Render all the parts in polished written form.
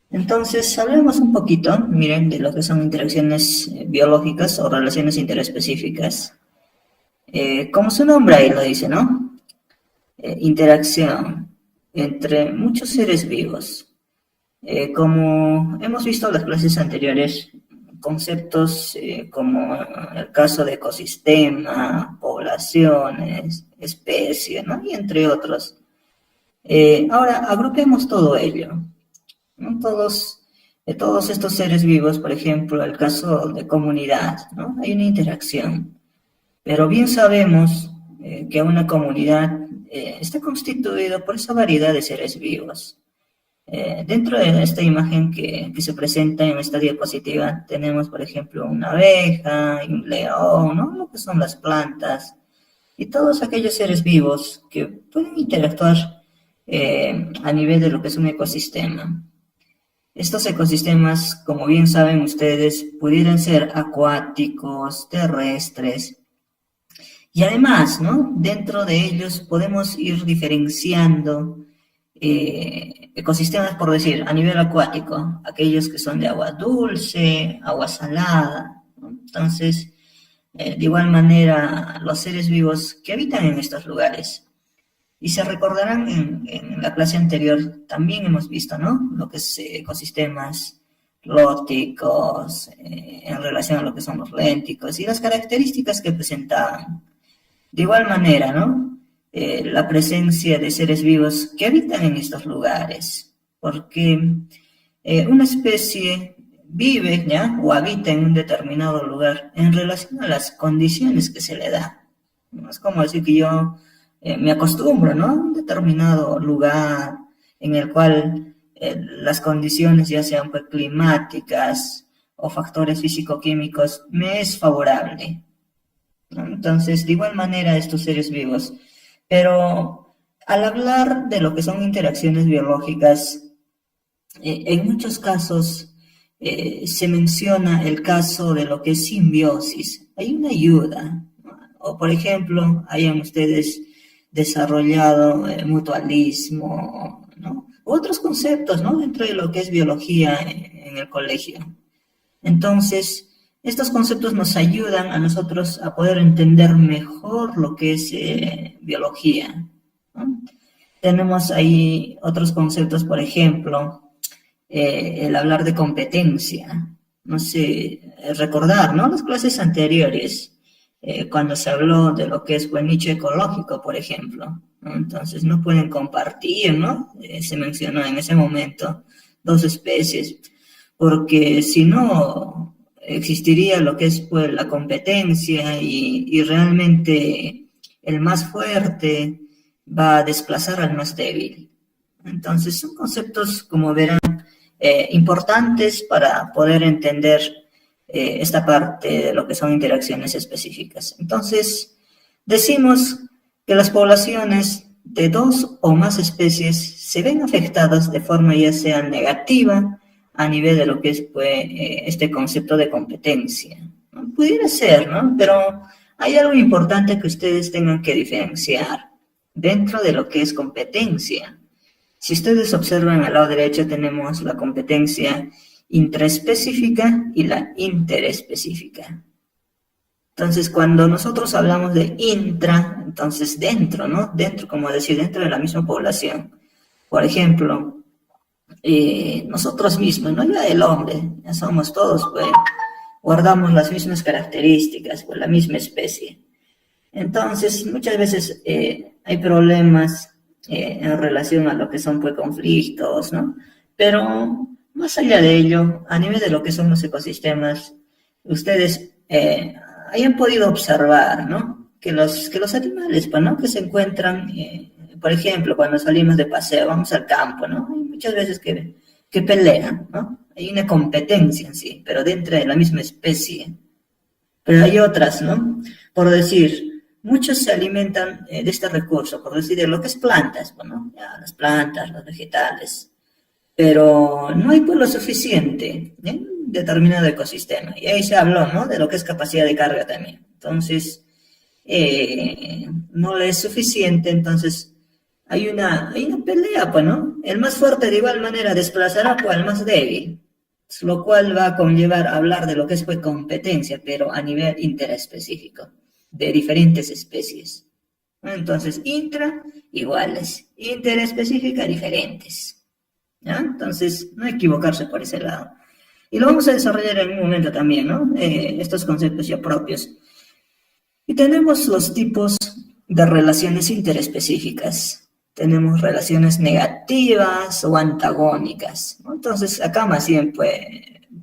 Entonces, hablemos un poquito, miren, de lo que son interacciones biológicas o relaciones interespecíficas. Como su nombre ahí lo dice, ¿no? Interacción entre muchos seres vivos. Como hemos visto en las clases anteriores, conceptos como el caso de ecosistema, poblaciones, especie, ¿no? Y entre otros. Ahora, agrupemos todo ello, ¿no? Todos estos seres vivos, por ejemplo, el caso de comunidad, ¿no? Hay una interacción, pero bien sabemos que una comunidad está constituida por esa variedad de seres vivos. Dentro de esta imagen que se presenta en esta diapositiva, tenemos, por ejemplo, una abeja, un león, ¿no? Lo que son las plantas, y todos aquellos seres vivos que pueden interactuar a nivel de lo que es un ecosistema. Estos ecosistemas, como bien saben ustedes, pudieran ser acuáticos, terrestres, y además, ¿no? Dentro de ellos podemos ir diferenciando ecosistemas, por decir, a nivel acuático, aquellos que son de agua dulce, agua salada, ¿no? Entonces, de igual manera, los seres vivos que habitan en estos lugares. Y se recordarán en la clase anterior, también hemos visto, ¿no? Lo que es ecosistemas lóticos, en relación a lo que son los lénticos y las características que presentaban. De igual manera, ¿no? La presencia de seres vivos que habitan en estos lugares, porque una especie vive, ¿ya? O habita en un determinado lugar en relación a las condiciones que se le da. ¿No? Es como decir que yo me acostumbro, ¿no? A un determinado lugar en el cual las condiciones, ya sean pues, climáticas o factores físico-químicos, me es favorable, ¿no? Entonces, de igual manera, estos seres vivos. Pero al hablar de lo que son interacciones biológicas, en muchos casos se menciona el caso de lo que es simbiosis. Hay una ayuda, ¿no? O por ejemplo, hayan ustedes desarrollado mutualismo, ¿no? Otros conceptos, ¿no? Dentro de lo que es biología en el colegio. Entonces, estos conceptos nos ayudan a nosotros a poder entender mejor lo que es biología, ¿no? Tenemos ahí otros conceptos, por ejemplo, el hablar de competencia. No sé, recordar, ¿no? Las clases anteriores, cuando se habló de lo que es buen nicho ecológico, por ejemplo, ¿no? Entonces, no pueden compartir, ¿no? Se mencionó en ese momento dos especies, porque si no, existiría lo que es pues, la competencia y realmente el más fuerte va a desplazar al más débil. Entonces, son conceptos, como verán, importantes para poder entender esta parte de lo que son interacciones específicas. Entonces, decimos que las poblaciones de dos o más especies se ven afectadas de forma ya sea negativa a nivel de lo que es pues, este concepto de competencia, ¿no? Pudiera ser, ¿no? Pero hay algo importante que ustedes tengan que diferenciar dentro de lo que es competencia. Si ustedes observan al lado derecho tenemos la competencia intraespecífica y la interespecífica. Entonces, cuando nosotros hablamos de intra, entonces dentro, ¿no? Dentro, como decir, dentro de la misma población. Por ejemplo, nosotros mismos, ¿no? Ya el hombre, ya somos todos, pues, guardamos las mismas características, pues, la misma especie. Entonces, muchas veces hay problemas en relación a lo que son pues, conflictos, ¿no? Pero más allá de ello, a nivel de lo que son los ecosistemas, ustedes hayan podido observar, ¿no? Que los animales, pues, ¿no? Que se encuentran, por ejemplo, cuando salimos de paseo, vamos al campo, ¿no? Hay muchas veces que pelean, ¿no? Hay una competencia en sí, pero dentro de la misma especie. Pero hay otras, ¿no? Por decir, muchos se alimentan de este recurso, por decir, de lo que es plantas, bueno, ya, las plantas, los vegetales, pero no hay pues lo suficiente en un determinado ecosistema. Y ahí se habló, ¿no? De lo que es capacidad de carga también. Entonces, no le es suficiente, entonces hay una pelea, pues, ¿no? El más fuerte de igual manera desplazará pues, al más débil, lo cual va a conllevar a hablar de lo que es pues, competencia, pero a nivel interespecífico, de diferentes especies. Entonces, intra, iguales, interespecífica, diferentes. ¿Ya? Entonces, no equivocarse por ese lado. Y lo vamos a desarrollar en un momento también, ¿no? Estos conceptos ya propios. Y tenemos los tipos de relaciones interespecíficas. Tenemos relaciones negativas o antagónicas, ¿no? Entonces, acá más bien pues,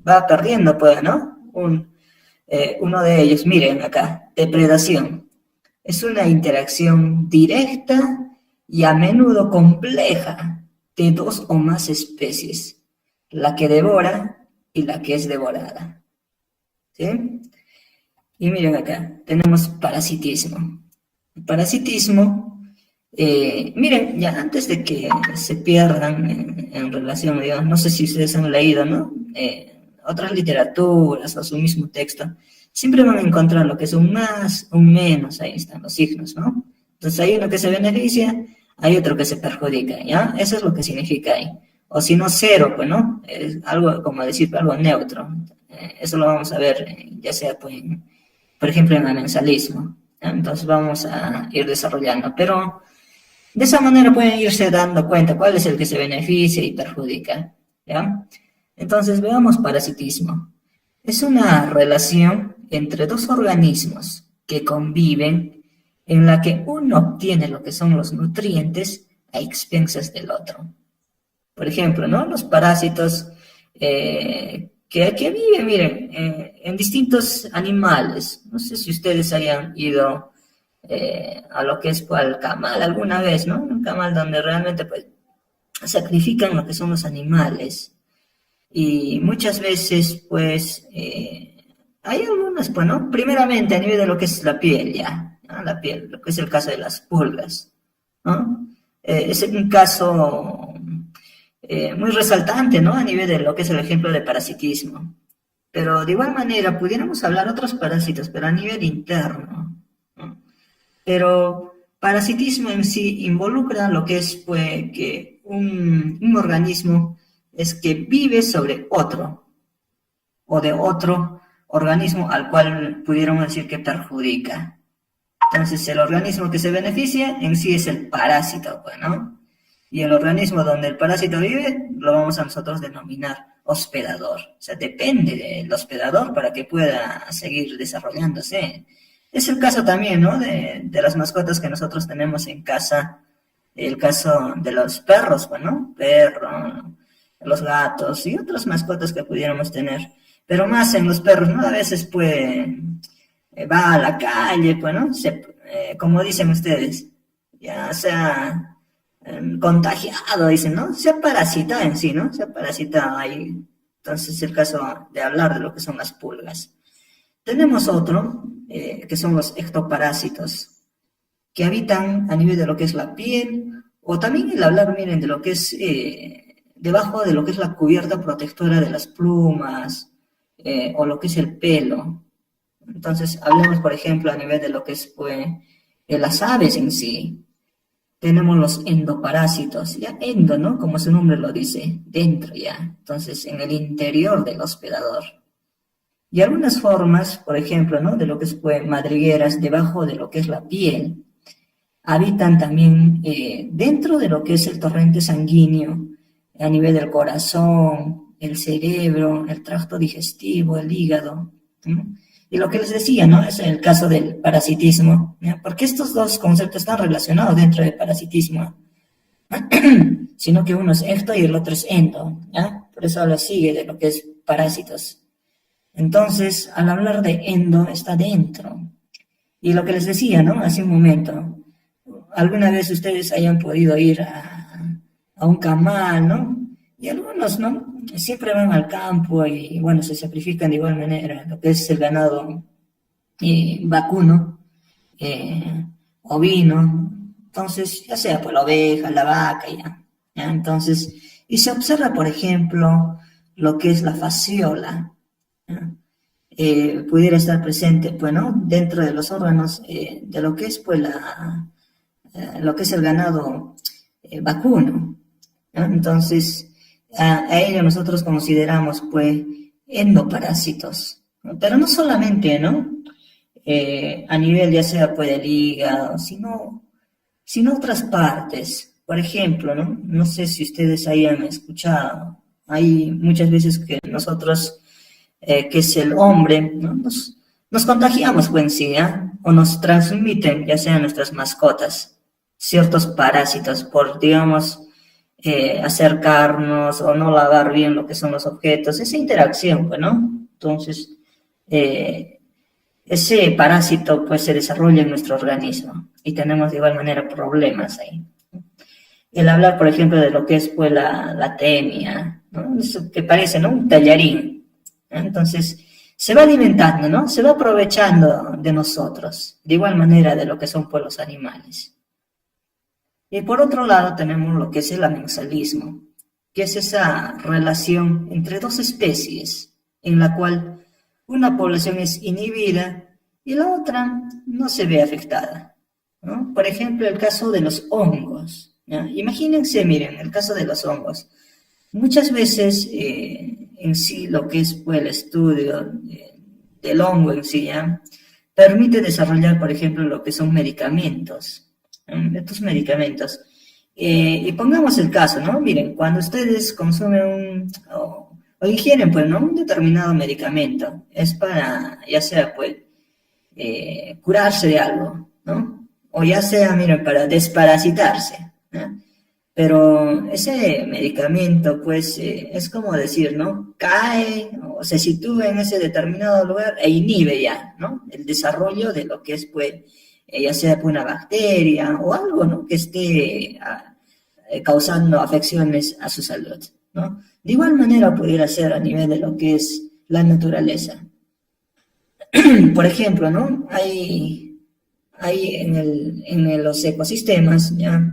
va perdiendo, pues, ¿no? Uno de ellos, miren acá, depredación. Es una interacción directa y a menudo compleja de dos o más especies, la que devora y la que es devorada. ¿Sí? Y miren acá, tenemos parasitismo. El parasitismo, miren, ya antes de que se pierdan en relación, digamos, no sé si ustedes han leído, ¿no? Otras literaturas o su mismo texto, siempre van a encontrar lo que es un más, un menos, ahí están los signos, ¿no? Entonces hay uno que se beneficia, hay otro que se perjudica, ¿ya? Eso es lo que significa ahí. O si no, cero, pues, ¿no? Es algo, como decir, algo neutro. Eso lo vamos a ver, ya sea, pues, por ejemplo, en el mensalismo. ¿Ya? Entonces vamos a ir desarrollando, pero de esa manera pueden irse dando cuenta cuál es el que se beneficia y perjudica, ¿ya? Entonces veamos parasitismo. Es una relación entre dos organismos que conviven en la que uno obtiene lo que son los nutrientes a expensas del otro. Por ejemplo, ¿no? Los parásitos que viven, miren, en distintos animales. No sé si ustedes hayan ido a lo que es pues, al camal alguna vez, ¿no? Un camal donde realmente pues, sacrifican lo que son los animales. Y muchas veces, pues, hay algunas, pues, ¿no? Primeramente a nivel de lo que es la piel, ya, ¿no? La piel, lo que es el caso de las pulgas, ¿no? Es un caso muy resaltante, ¿no? A nivel de lo que es el ejemplo de parasitismo. Pero de igual manera, pudiéramos hablar otros parásitos, pero a nivel interno, ¿no? Pero parasitismo en sí involucra lo que es pues, que un organismo es que vive sobre otro o de otro organismo al cual pudiéramos decir que perjudica. Entonces el organismo que se beneficia en sí es el parásito, pues, ¿no? Y el organismo donde el parásito vive lo vamos a nosotros denominar hospedador. O sea, depende del hospedador para que pueda seguir desarrollándose. Es el caso también, ¿no? De las mascotas que nosotros tenemos en casa, el caso de los perros, bueno, perro, los gatos y otras mascotas que pudiéramos tener. Pero más en los perros, ¿no? A veces, pues, va a la calle, pues, ¿no? Como dicen ustedes, ya sea contagiado, dicen, ¿no? Se ha parasitado en sí, ¿no? Se ha parasitado ahí. Entonces, es el caso de hablar de lo que son las pulgas. Tenemos otro, que son los ectoparásitos, que habitan a nivel de lo que es la piel, o también el hablar, miren, de lo que es debajo de lo que es la cubierta protectora de las plumas, o lo que es el pelo. Entonces, hablemos, por ejemplo, a nivel de lo que es pues, las aves en sí. Tenemos los endoparásitos, ya endo, ¿no? Como su nombre lo dice, dentro ya. Entonces, en el interior del hospedador. Y algunas formas, por ejemplo, ¿no? De lo que es pues, madrigueras debajo de lo que es la piel. Habitan también dentro de lo que es el torrente sanguíneo, a nivel del corazón, el cerebro, el tracto digestivo, el hígado, ¿no? Y lo que les decía, ¿no? Es el caso del parasitismo, ¿no? Porque estos dos conceptos están relacionados dentro del parasitismo, sino que uno es ecto y el otro es endo, ¿ya? Por eso habla sigue de lo que es parásitos. Entonces, al hablar de endo, está dentro. Y lo que les decía, ¿no? Hace un momento, alguna vez ustedes hayan podido ir a un camal, ¿no? Y algunos, ¿no? Siempre van al campo y, bueno, se sacrifican de igual manera, lo que es el ganado vacuno, ovino, entonces, ya sea por la oveja, la vaca, ya. Entonces, y se observa, por ejemplo, lo que es la fasciola, ¿ya? Pudiera estar presente, pues, ¿no? Dentro de los órganos de lo que es, pues, lo que es el ganado vacuno, ¿no? Entonces, a ello nosotros consideramos, pues, endoparásitos, ¿no? Pero no solamente, ¿no? A nivel ya sea, pues, del hígado, sino otras partes. Por ejemplo, ¿no? No sé si ustedes hayan escuchado, hay muchas veces que nosotros, que es el hombre, ¿no? Nos contagiamos, pues, en sí, ¿eh? O nos transmiten, ya sean nuestras mascotas, ciertos parásitos por, digamos, acercarnos o no lavar bien lo que son los objetos, esa interacción, pues, ¿no? Entonces, eh, ese parásito, pues, se desarrolla en nuestro organismo y tenemos de igual manera problemas ahí. El hablar, por ejemplo, de lo que es, pues, la tenia, ¿no? Eso que parece, ¿no? Un tallarín, ¿no? Entonces, se va alimentando, ¿no? Se va aprovechando de nosotros, de igual manera de lo que son, pues, los animales. Y por otro lado tenemos lo que es el amensalismo, que es esa relación entre dos especies, en la cual una población es inhibida y la otra no se ve afectada, ¿no? Por ejemplo, el caso de los hongos, ¿ya? Imagínense, miren, el caso de los hongos. Muchas veces en sí lo que es, pues, el estudio del hongo en sí, ¿ya? Permite desarrollar, por ejemplo, lo que son medicamentos, ¿no? Estos medicamentos. Y pongamos el caso, ¿no? Miren, cuando ustedes consumen o ingieren, pues, ¿no? Un determinado medicamento, es para, ya sea, pues, curarse de algo, ¿no? O ya sea, miren, para desparasitarse, ¿no? Pero ese medicamento, pues, es como decir, ¿no? Cae o se sitúa en ese determinado lugar e inhibe ya, ¿no? El desarrollo de lo que es, pues, ya sea pues, una bacteria o algo, ¿no? Que esté causando afecciones a su salud, ¿no? De igual manera pudiera ser a nivel de lo que es la naturaleza. Por ejemplo, ¿no? Hay los ecosistemas, ¿ya?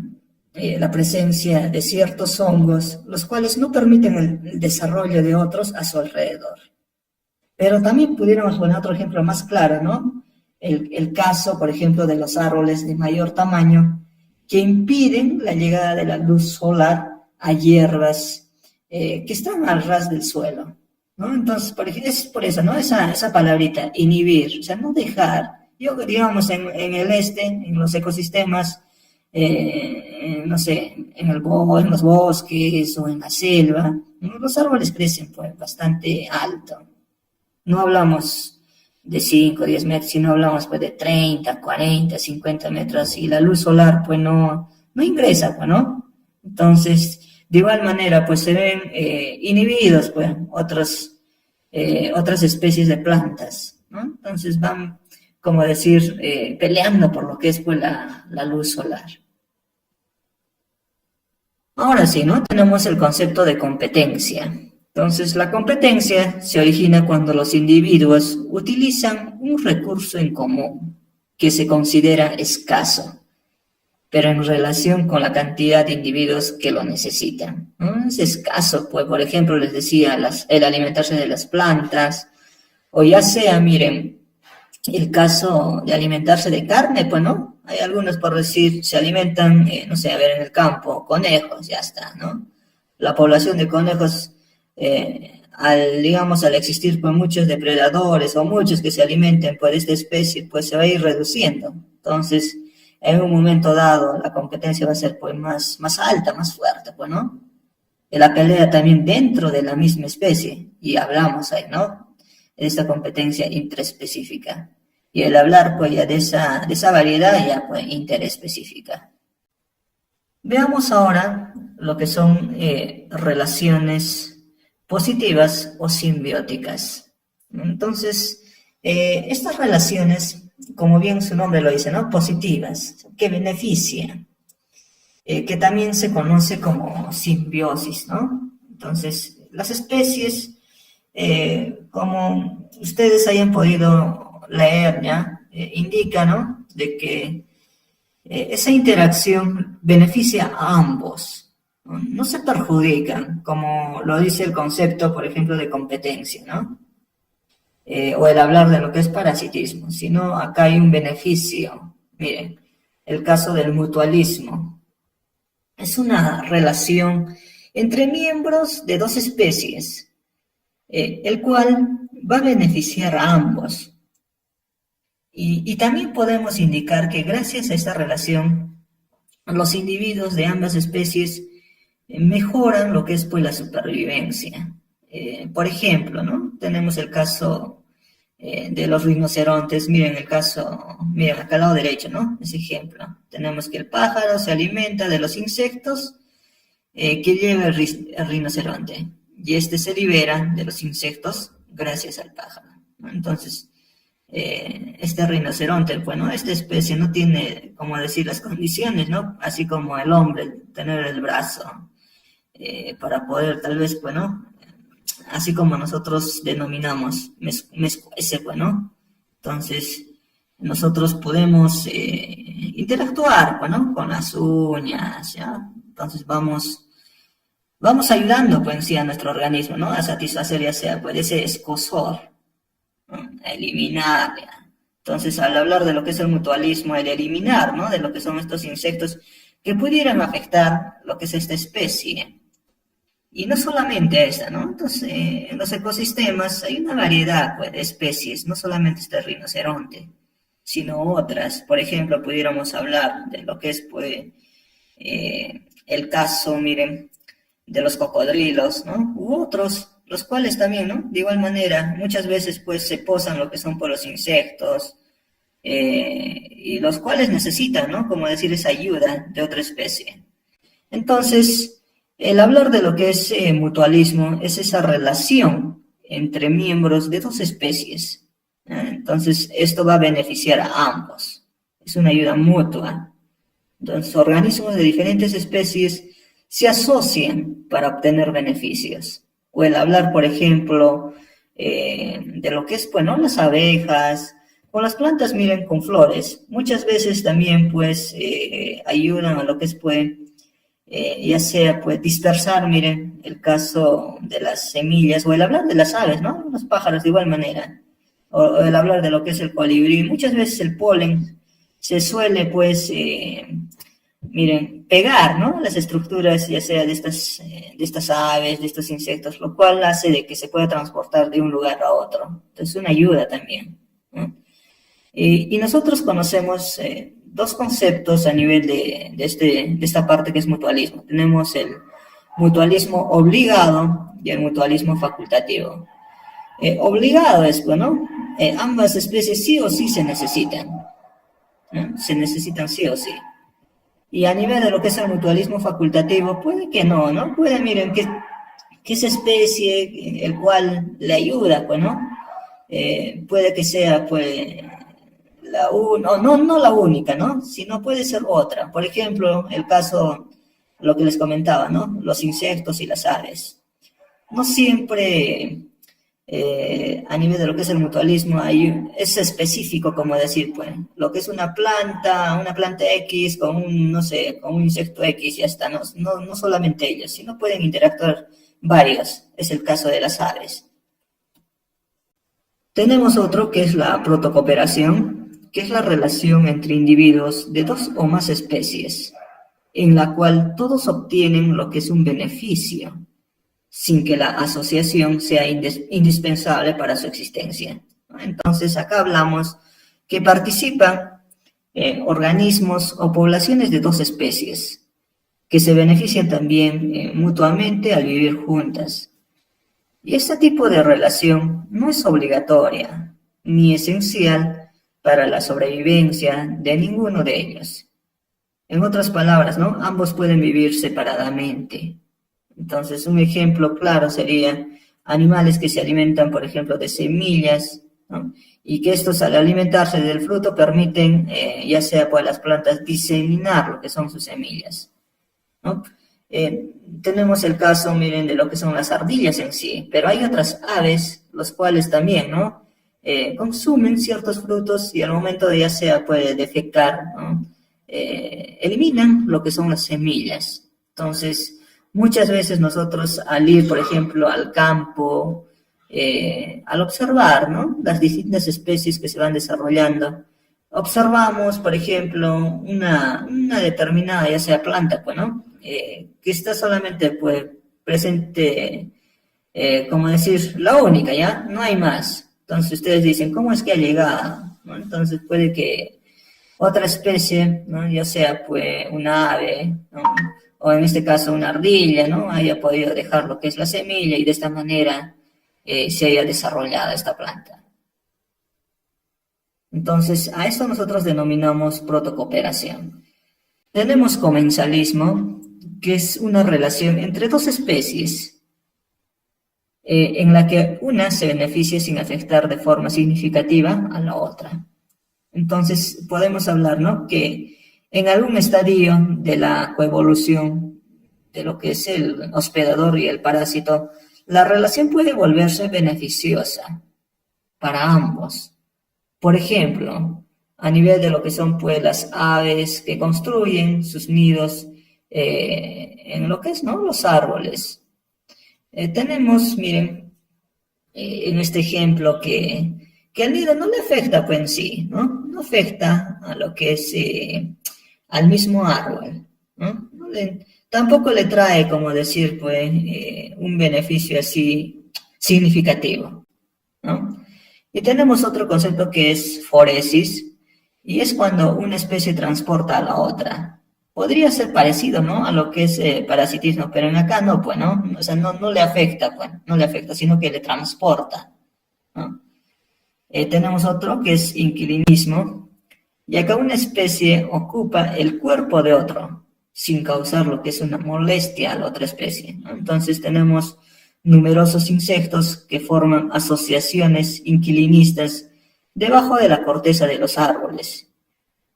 La presencia de ciertos hongos, los cuales no permiten el desarrollo de otros a su alrededor. Pero también pudiéramos poner otro ejemplo más claro, ¿no? El caso, por ejemplo, de los árboles de mayor tamaño que impiden la llegada de la luz solar a hierbas que están al ras del suelo, ¿no? Entonces, es por eso, ¿no? Esa palabrita, inhibir, o sea, no dejar. Yo, digamos, en el en los ecosistemas, no sé, en los bosques o en la selva, ¿no? Los árboles crecen pues bastante alto. No hablamos de 5, 10 metros, sino hablamos pues de 30, 40, 50 metros y la luz solar pues no ingresa, pues, ¿no? Entonces, de igual manera pues se ven inhibidos pues otras especies de plantas, ¿no? Entonces van, como decir, peleando por lo que es pues la luz solar. Ahora sí, ¿no? Tenemos el concepto de competencia. Entonces, la competencia se origina cuando los individuos utilizan un recurso en común que se considera escaso, pero en relación con la cantidad de individuos que lo necesitan, ¿no? Es escaso, pues, por ejemplo, les decía, el alimentarse de las plantas, o ya sea, miren, el caso de alimentarse de carne, pues, ¿no? Hay algunos, por decir, se alimentan, no sé, a ver, en el campo, conejos, ya está, ¿no? La población de conejos, digamos, al existir pues muchos depredadores o muchos que se alimenten pues, de esta especie, pues se va a ir reduciendo. Entonces, en un momento dado, la competencia va a ser pues más alta, más fuerte, pues, ¿no? Y la pelea también dentro de la misma especie, y hablamos ahí, ¿no? De esta competencia intraespecífica. Y el hablar, pues, ya de esa variedad, ya, pues, interespecífica. Veamos ahora lo que son relaciones positivas o simbióticas. Entonces, estas relaciones, como bien su nombre lo dice, ¿no? Positivas, que benefician, que también se conoce como simbiosis, ¿no? Entonces, las especies, como ustedes hayan podido leer, ¿ya? Indica, ¿no? De que esa interacción beneficia a ambos, ¿no? No se perjudican, como lo dice el concepto, por ejemplo, de competencia, ¿no? O el hablar de lo que es parasitismo, sino acá hay un beneficio. Miren, el caso del mutualismo. es una relación entre miembros de dos especies, el cual va a beneficiar a ambos. Y también podemos indicar que gracias a esta relación, los individuos de ambas especies mejoran lo que es pues la supervivencia. Por ejemplo, ¿no? Tenemos el caso de los rinocerontes. Miren el caso, miren acá al lado derecho, ¿no? Ese ejemplo. Tenemos que el pájaro se alimenta de los insectos que lleva el rinoceronte, y este se libera de los insectos gracias al pájaro, ¿no? Entonces, este rinoceronte, bueno, esta especie no tiene, como decir, las condiciones, ¿no? Así como el hombre, tener el brazo para poder, tal vez, bueno, así como nosotros denominamos mescuece, bueno. Entonces, nosotros podemos interactuar, bueno, con las uñas, ¿ya? Entonces vamos ayudando, pues, sí, a nuestro organismo, ¿no? A satisfacer ya sea, pues, ese escozor, ¿no? A eliminar, ¿ya? Entonces, al hablar de lo que es el mutualismo, el eliminar, ¿no? De lo que son estos insectos que pudieran afectar lo que es esta especie. Y no solamente esta, ¿no? Entonces, en los ecosistemas hay una variedad, pues, de especies, no solamente este rinoceronte, sino otras. Por ejemplo, pudiéramos hablar de lo que es, pues, el caso, miren, de los cocodrilos, ¿no? U otros, los cuales también, ¿no? De igual manera, muchas veces, pues, se posan lo que son por los insectos, y los cuales necesitan, ¿no? Como decir, esa ayuda de otra especie. Entonces, el hablar de lo que es mutualismo es esa relación entre miembros de dos especies. Entonces, esto va a beneficiar a ambos. Es una ayuda mutua. Entonces, organismos de diferentes especies se asocian para obtener beneficios. O el hablar, por ejemplo, de lo que es, bueno, las abejas, o las plantas, miren, con flores. Muchas veces también, pues, ayudan a lo que es, pues, ya sea, pues, dispersar, miren, el caso de las semillas, o el hablar de las aves, ¿no? Los pájaros de igual manera, o el hablar de lo que es el colibrí. Muchas veces el polen se suele, pues, miren, pegar, ¿no? Las estructuras, ya sea de estas aves, de estos insectos, lo cual hace de que se pueda transportar de un lugar a otro. Entonces, una ayuda también, ¿no? Y nosotros conocemos dos conceptos a nivel de esta parte que es mutualismo. Tenemos el mutualismo obligado y el mutualismo facultativo. Obligado es, bueno, ambas especies sí o sí se necesitan, ¿no? Se necesitan sí o sí. Y a nivel de lo que es el mutualismo facultativo, puede que no, ¿no? Puede, miren, que esa especie, el cual le ayuda, pues, ¿no? Puede que sea, pues, no la única, ¿no? Sino puede ser otra. Por ejemplo, el caso, lo que les comentaba, ¿no? Los insectos y las aves. No siempre, a nivel de lo que es el mutualismo, es específico, como decir, pues, lo que es una planta X con un, no sé, con un insecto X, ya está. No solamente ellos, sino pueden interactuar varios. Es el caso de las aves. Tenemos otro que es la protocooperación, que es la relación entre individuos de dos o más especies, en la cual todos obtienen lo que es un beneficio, sin que la asociación sea indispensable para su existencia. Entonces, acá hablamos que participan organismos o poblaciones de dos especies, que se benefician también mutuamente al vivir juntas. Y este tipo de relación no es obligatoria ni esencial para la sobrevivencia de ninguno de ellos. En otras palabras, ¿no? Ambos pueden vivir separadamente. Entonces, un ejemplo claro sería animales que se alimentan, por ejemplo, de semillas, ¿no? Y que estos, al alimentarse del fruto, permiten, ya sea por las plantas, diseminar lo que son sus semillas, ¿no? Tenemos el caso, miren, de lo que son las ardillas en sí, pero hay otras aves, los cuales también, ¿no? Consumen ciertos frutos y al momento de ya sea puede defecar, ¿no? Eliminan lo que son las semillas. Entonces, muchas veces nosotros al ir, por ejemplo, al campo, al observar, ¿no? Las distintas especies que se van desarrollando, observamos, por ejemplo, una determinada, ya sea planta, pues, ¿no? que está solamente pues presente, como decir, la única, ¿ya? No hay más. Entonces ustedes dicen, ¿cómo es que ha llegado? ¿No? Entonces puede que otra especie, ¿no? Ya sea pues una ave, ¿no? O en este caso una ardilla, ¿no? Haya podido dejar lo que es la semilla y de esta manera se haya desarrollado esta planta. Entonces, a esto nosotros denominamos protocooperación. Tenemos comensalismo, que es una relación entre dos especies, en la que una se beneficia sin afectar de forma significativa a la otra. Entonces, podemos hablar, ¿no? Que en algún estadio de la coevolución de lo que es el hospedador y el parásito, la relación puede volverse beneficiosa para ambos. Por ejemplo, a nivel de lo que son pues las aves que construyen sus nidos en lo que es, ¿no? Los árboles. Tenemos, miren, en este ejemplo que al nido no le afecta pues en sí, ¿no? No afecta a lo que es al mismo árbol, ¿no? Tampoco le trae, como decir, pues, un beneficio así significativo, ¿no? Y tenemos otro concepto que es foresis, y es cuando una especie transporta a la otra. Podría ser parecido, ¿no? A lo que es parasitismo, pero en acá no, pues, ¿no? O sea, no le afecta, pues, no le afecta, sino que le transporta, ¿no? Tenemos otro que es inquilinismo, y acá una especie ocupa el cuerpo de otro, sin causar lo que es una molestia a la otra especie, ¿no? Entonces tenemos numerosos insectos que forman asociaciones inquilinistas debajo de la corteza de los árboles.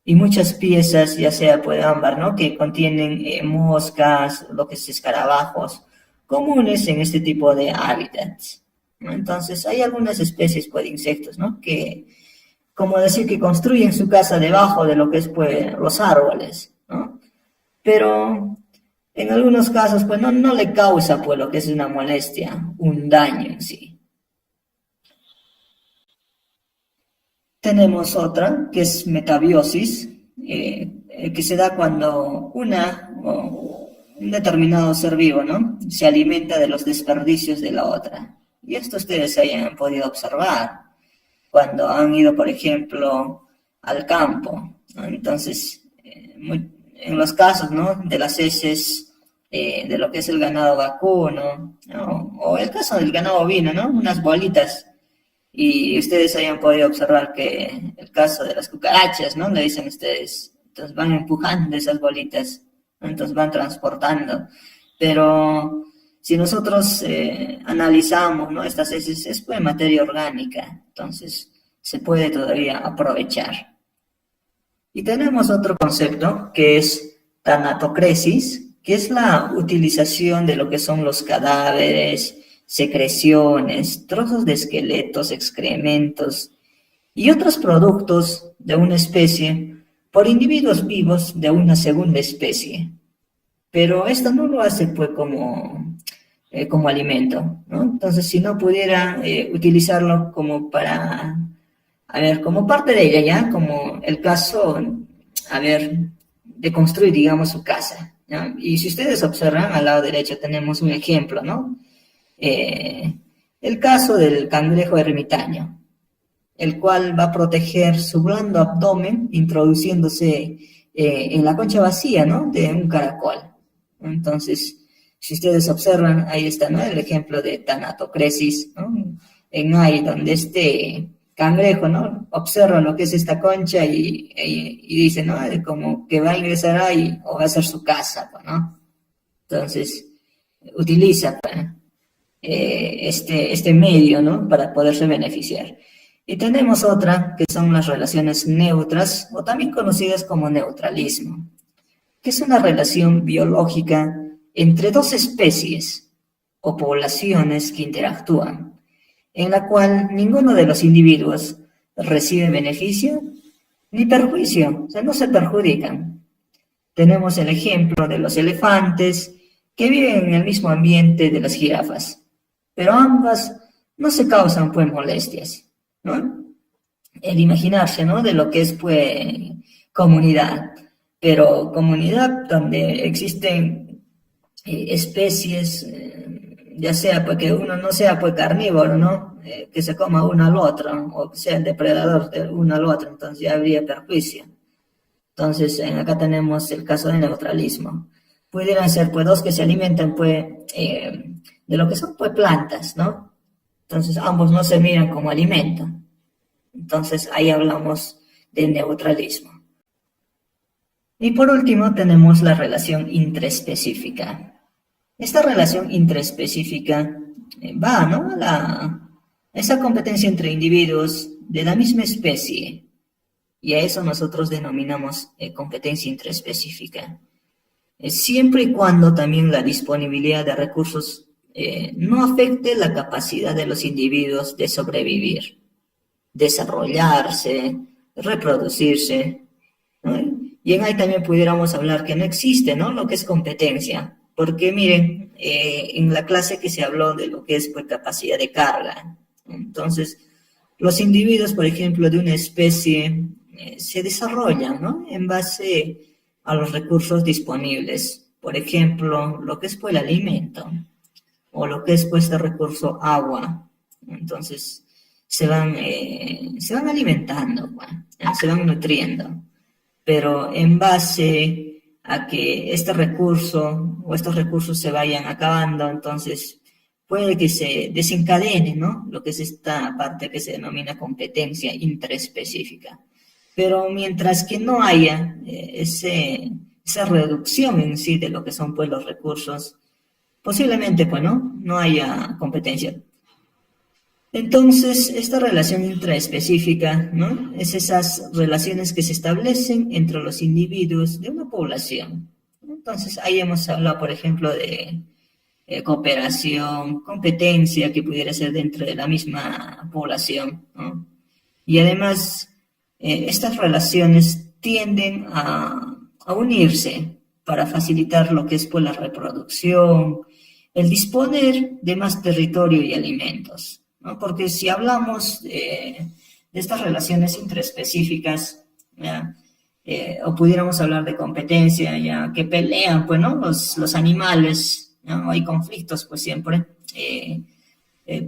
Y muchas piezas, ya sea pues ámbar, ¿no? Que contienen moscas, lo que es escarabajos, comunes en este tipo de hábitats, ¿no? Entonces hay algunas especies pues, de insectos, ¿no? Que, como decir, que construyen su casa debajo de lo que es pues los árboles, ¿no? Pero en algunos casos pues no le causa pues lo que es una molestia, un daño en sí. Tenemos otra que es metabiosis, que se da cuando un determinado ser vivo, ¿no? Se alimenta de los desperdicios de la otra. Y esto ustedes hayan podido observar cuando han ido, por ejemplo, al campo, ¿no? Entonces, en los casos, ¿no? De las heces de lo que es el ganado vacuno, ¿no? O el caso del ganado ovino, ¿no? Unas bolitas. Y ustedes hayan podido observar que el caso de las cucarachas, ¿no? Le dicen ustedes, entonces van empujando esas bolitas, ¿no? Entonces van transportando. Pero si nosotros analizamos, ¿no? Estas heces es pues materia orgánica, entonces se puede todavía aprovechar. Y tenemos otro concepto que es tanatocresis, que es la utilización de lo que son los cadáveres, secreciones, trozos de esqueletos, excrementos y otros productos de una especie por individuos vivos de una segunda especie. Pero esto no lo hace pues como alimento, ¿no? Entonces, si no pudiera utilizarlo como para, a ver, como parte de ella, ¿ya? Como el caso, a ver, de construir, digamos, su casa, ¿ya? Y si ustedes observan, al lado derecho tenemos un ejemplo, ¿no? El caso del cangrejo ermitaño, el cual va a proteger su blando abdomen introduciéndose en la concha vacía, ¿no? De un caracol. Entonces, si ustedes observan, ahí está, ¿no? El ejemplo de tanatocresis, ¿no? En ahí donde este cangrejo, ¿no? Observa lo que es esta concha y dice, ¿no? Como que va a ingresar ahí o va a ser su casa, ¿no? Entonces, utiliza, pues, este medio, ¿no? Para poderse beneficiar. Y tenemos otra, que son las relaciones neutras, o también conocidas como neutralismo, que es una relación biológica entre dos especies o poblaciones que interactúan, en la cual ninguno de los individuos recibe beneficio ni perjuicio, o sea, no se perjudican. Tenemos el ejemplo de los elefantes que viven en el mismo ambiente de las jirafas, pero ambas no se causan pues molestias, ¿no? El imaginarse, ¿no? De lo que es pues comunidad, pero comunidad donde existen especies, ya sea pues que uno no sea pues carnívoro, ¿no? Que se coma uno al otro, o que sea el depredador de uno al otro, entonces ya habría perjuicio. Entonces, acá tenemos el caso del neutralismo. Pudieran ser pues dos que se alimentan pues de lo que son pues plantas, ¿no? Entonces ambos no se miran como alimento. Entonces ahí hablamos de neutralismo. Y por último tenemos la relación intraespecífica. Esta relación intraespecífica va, ¿no? Esa competencia entre individuos de la misma especie. Y a eso nosotros denominamos competencia intraespecífica. Siempre y cuando también la disponibilidad de recursos no afecte la capacidad de los individuos de sobrevivir, desarrollarse, reproducirse, ¿no? Y en ahí también pudiéramos hablar que no existe, ¿no? Lo que es competencia, porque miren, en la clase que se habló de lo que es pues, capacidad de carga, entonces los individuos, por ejemplo, de una especie se desarrollan, ¿no? En base a los recursos disponibles, por ejemplo, lo que es pues el alimento, o lo que es pues el recurso agua, entonces se van alimentando, bueno, se van nutriendo, pero en base a que este recurso o estos recursos se vayan acabando, entonces puede que se desencadene, ¿no? Lo que es esta parte que se denomina competencia intraespecífica. Pero mientras que no haya esa reducción en sí de lo que son pues los recursos, posiblemente pues no haya competencia. Entonces, esta relación intraespecífica, ¿no? Es esas relaciones que se establecen entre los individuos de una población. Entonces, ahí hemos hablado, por ejemplo, de cooperación, competencia que pudiera ser dentro de la misma población, ¿no? Y además, estas relaciones tienden a unirse para facilitar lo que es pues, la reproducción, el disponer de más territorio y alimentos, ¿no? Porque si hablamos de estas relaciones intraespecíficas, ¿ya? O pudiéramos hablar de competencia, ya que pelean, pues, ¿no? Los animales, ¿no? Hay conflictos, pues, siempre.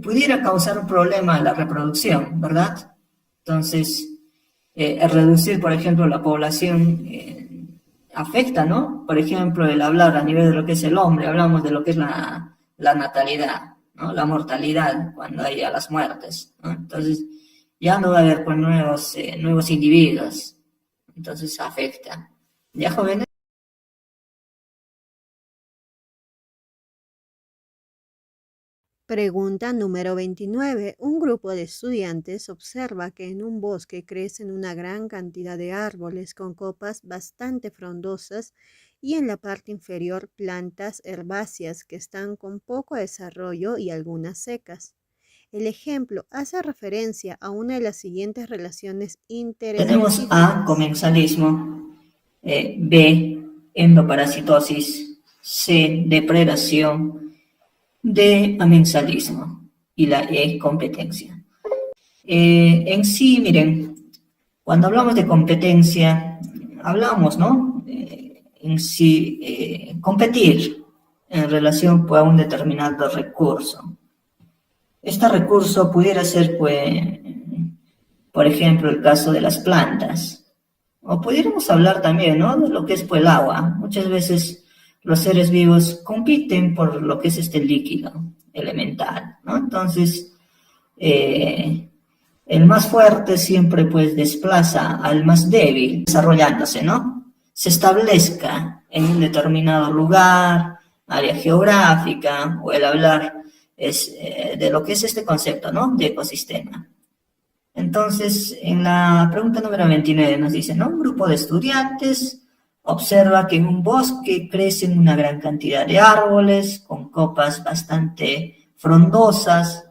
Pudiera causar un problema a la reproducción, ¿verdad? Entonces, el reducir, por ejemplo, la población afecta, ¿no? Por ejemplo, el hablar a nivel de lo que es el hombre, hablamos de lo que es la natalidad, ¿no? La mortalidad cuando haya las muertes, ¿no? Entonces, ya no va a haber pues, nuevos individuos, entonces afecta. ¿Ya, jóvenes? Pregunta número 29. Un grupo de estudiantes observa que en un bosque crecen una gran cantidad de árboles con copas bastante frondosas y en la parte inferior plantas herbáceas que están con poco desarrollo y algunas secas. El ejemplo hace referencia a una de las siguientes relaciones Tenemos A, interespecíficas. comensalismo, B, endoparasitosis, C, depredación, D, amensalismo y la E, competencia. En sí, miren, cuando hablamos de competencia, hablamos, ¿no? En sí, competir en relación pues, a un determinado recurso. Este recurso pudiera ser, pues, por ejemplo, el caso de las plantas. O pudiéramos hablar también, ¿no? De lo que es pues, el agua. Muchas veces los seres vivos compiten por lo que es este líquido elemental, ¿no? Entonces, el más fuerte siempre pues desplaza al más débil, desarrollándose, ¿no? Se establezca en un determinado lugar, área geográfica, o el hablar es, de lo que es este concepto, ¿no? De ecosistema. Entonces, en la pregunta número 29 nos dice, ¿no? Un grupo de estudiantes observa que en un bosque crecen una gran cantidad de árboles con copas bastante frondosas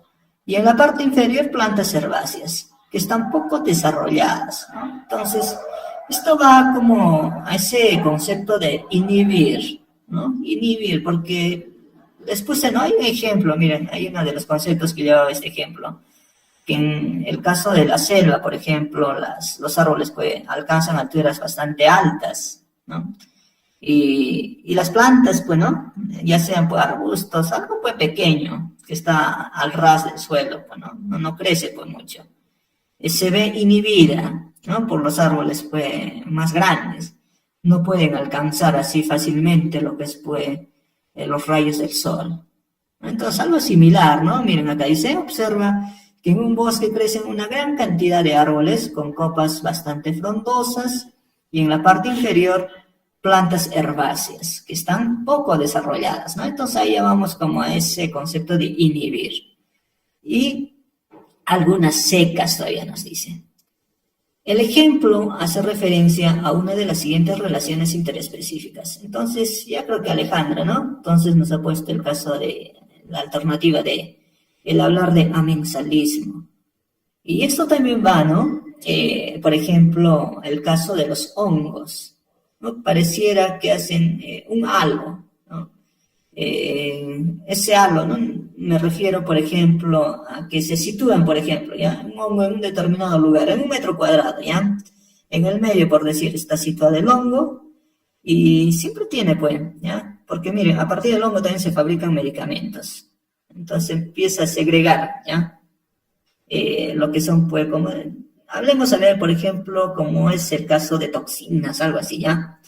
y en la parte inferior plantas herbáceas que están poco desarrolladas, ¿no? Entonces, esto va como a ese concepto de inhibir, ¿no? Inhibir, porque después no hay un ejemplo, miren, hay uno de los conceptos que llevaba este ejemplo que en el caso de la selva, por ejemplo, los árboles pues, alcanzan alturas bastante altas, ¿no? Y las plantas, pues, ¿no? Ya sean pues, arbustos, algo pues pequeño, que está al ras del suelo, pues, no crece pues mucho. Se ve inhibida, ¿no? Por los árboles pues, más grandes. No pueden alcanzar así fácilmente lo que es pues, los rayos del sol. Entonces, algo similar, ¿no? Miren, acá dice, observa que en un bosque crecen una gran cantidad de árboles con copas bastante frondosas y en la parte inferior plantas herbáceas que están poco desarrolladas, ¿no? Entonces ahí ya vamos como a ese concepto de inhibir. Y algunas secas todavía nos dice. El ejemplo hace referencia a una de las siguientes relaciones interespecíficas. Entonces, ya creo que Alejandra, ¿no? Entonces nos ha puesto el caso de la alternativa de el hablar de amensalismo. Y esto también va, ¿no? Por ejemplo, el caso de los hongos, ¿no? Pareciera que hacen un halo, ¿no? Ese halo, ¿no? Me refiero, por ejemplo, a que se sitúan, por ejemplo, ¿ya? Un hongo en un determinado lugar, en un metro cuadrado, ¿ya? En el medio, por decir, está situado el hongo y siempre tiene, pues, ¿ya? Porque miren, a partir del hongo también se fabrican medicamentos. Entonces empieza a segregar, ¿ya? Lo que son, pues, como, hablemos a ver, por ejemplo, como es el caso de toxinas, algo así, ¿ya?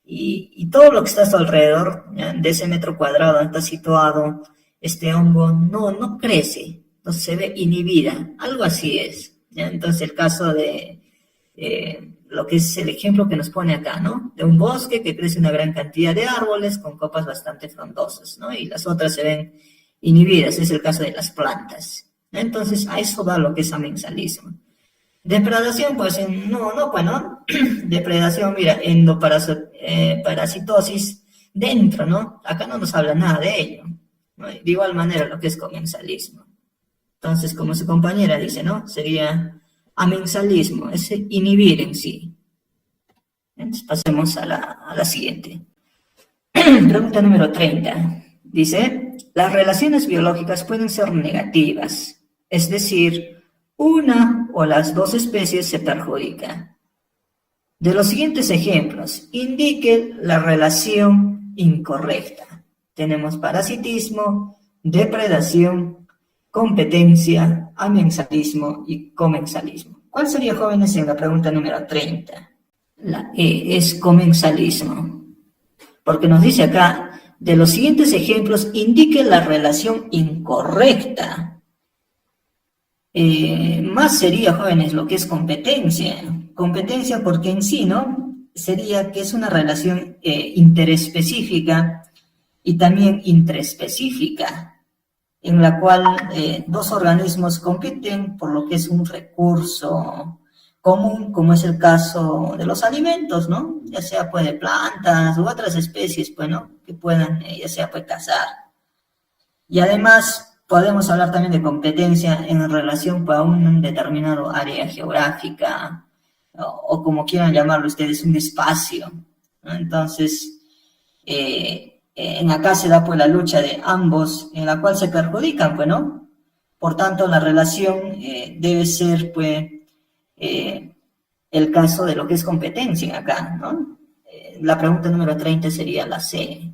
Y todo lo que está a su alrededor, ¿ya? De ese metro cuadrado donde está situado este hongo, no crece, no se ve inhibida, algo así es, ¿ya? Entonces el caso de lo que es el ejemplo que nos pone acá, ¿no? De un bosque que crece una gran cantidad de árboles con copas bastante frondosas, ¿no? Y las otras se ven inhibidas, es el caso de las plantas. Entonces, a eso va lo que es amensalismo. Depredación, pues, pues, ¿no? Depredación, mira, parasitosis dentro, ¿no? Acá no nos habla nada de ello, ¿no? De igual manera lo que es comensalismo. Entonces, como su compañera dice, ¿no? Sería amensalismo, es inhibir en sí. Entonces, pasemos a la siguiente. Pregunta número 30. Dice, las relaciones biológicas pueden ser negativas, es decir, una o las dos especies se perjudican. De los siguientes ejemplos, indique la relación incorrecta. Tenemos parasitismo, depredación, competencia, amensalismo y comensalismo. ¿Cuál sería, jóvenes, en la pregunta número 30? La E es comensalismo. Porque nos dice acá, de los siguientes ejemplos, indique la relación incorrecta. Más sería, jóvenes, lo que es competencia. Competencia porque en sí, ¿no? Sería que es una relación interespecífica y también intraespecífica, en la cual dos organismos compiten por lo que es un recurso común, como es el caso de los alimentos, ¿no? Ya sea pues de plantas u otras especies, pues, ¿no? Que puedan, ya sea pues cazar. Y además podemos hablar también de competencia en relación pues, a un determinado área geográfica o como quieran llamarlo ustedes, un espacio, ¿no? Entonces, en acá se da pues la lucha de ambos, en la cual se perjudican, pues, ¿no? Por tanto, la relación debe ser, pues, el caso de lo que es competencia acá, ¿no? La pregunta número 30 sería la C.